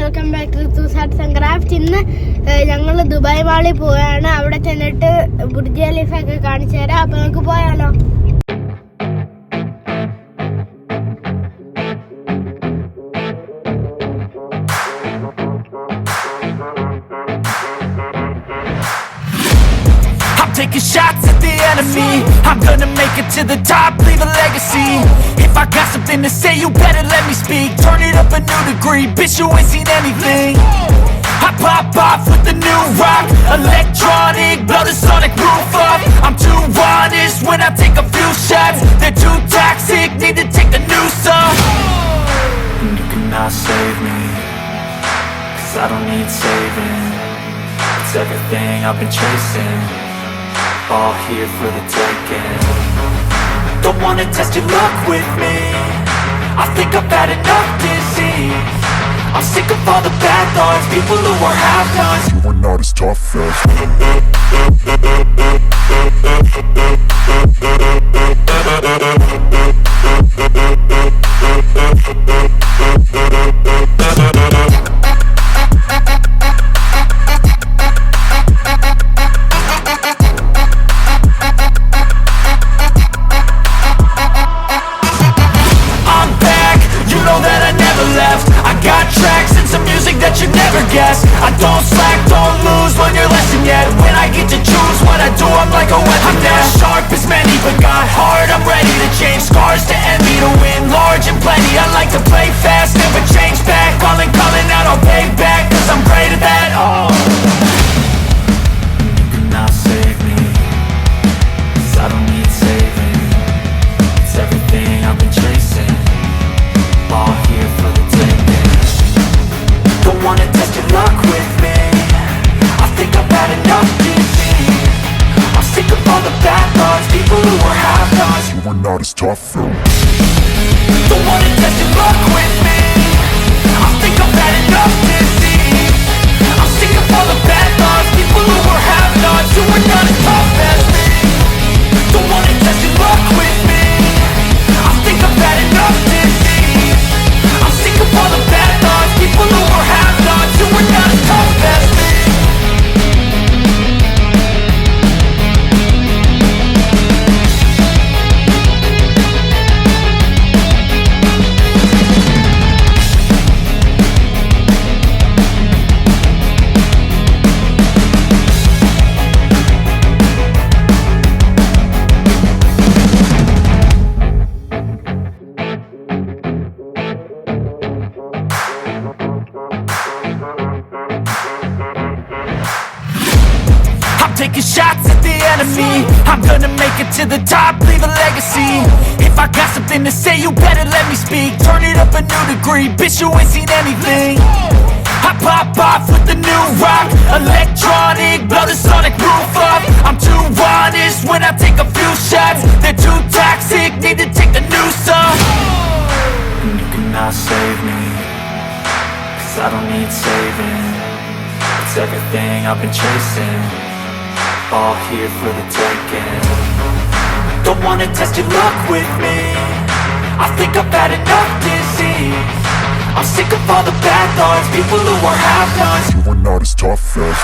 Welcome back to സൂസാറ്റ്സ് and craft. ഇന്ന് ഞങ്ങൾ ദുബായ് മാളിൽ പോവുകയാണ്. അവിടെ ചെന്നിട്ട് ബുർജ് ഖലീഫ ഒക്കെ കാണിച്ചു തരാം. അപ്പൊ നമുക്ക് പോയാലോ? Taking shots at the enemy. I'm gonna make it to the top, leave a legacy. If I got something to say, you better let me speak. Turn it up a new degree, bitch, you ain't seen anything. I pop off with the new rock, electronic, blow the sonic roof up. I'm too honest when I take a few shots. They're too toxic, need to take the noose off. And you cannot save me, 'cause I don't need saving. It's everything I've been chasing, all here for the taking. Don't wanna test your luck with me, I think I've had enough disease. I'm sick of all the bad thoughts, people who are half-nots. You are not as tough as I don't slack, don't lose, learn your lesson yet. When I get to choose what I do, I'm like a weapon. I'm not as sharp as many, but got heart, I'm ready to change. Scars to envy, to win large and plenty. I like to play fast, never change back. Calling out, I'll pay back, 'cause I'm great at that. Oh, you cannot save me, 'cause I don't need saving. It's everything I've been chasing, all here for the taking. Don't wanna test your luck with me, I think I've had enough disease. I'm sick of all the bad thoughts, people who are half-nots. You are not as tough though. Don't wanna test your luck with me, I think I've had enough disease. I'm sick of all the bad thoughts, people who are half-nots. You are not as tough as me. Don't wanna test your luck with me, I think I've had enough disease. I'm sick of all the bad thoughts, people who are half-nots. You are not as tough as me. Taking shots at the enemy. I'm gonna make it to the top, leave a legacy. If I got something to say, you better let me speak. Turn it up a new degree, bitch, you ain't seen anything. I pop off with the new rock, electronic, blow the sonic roof up. I'm too honest when I take a few shots. They're too toxic, need to take the noose off. And you cannot save me, 'cause I don't need saving. It's everything I've been chasing, all here for the taking. Don't wanna test your luck with me, I think I've had enough disease. I'm sick of all the bad thoughts, people who are half-nots. You are not as tough as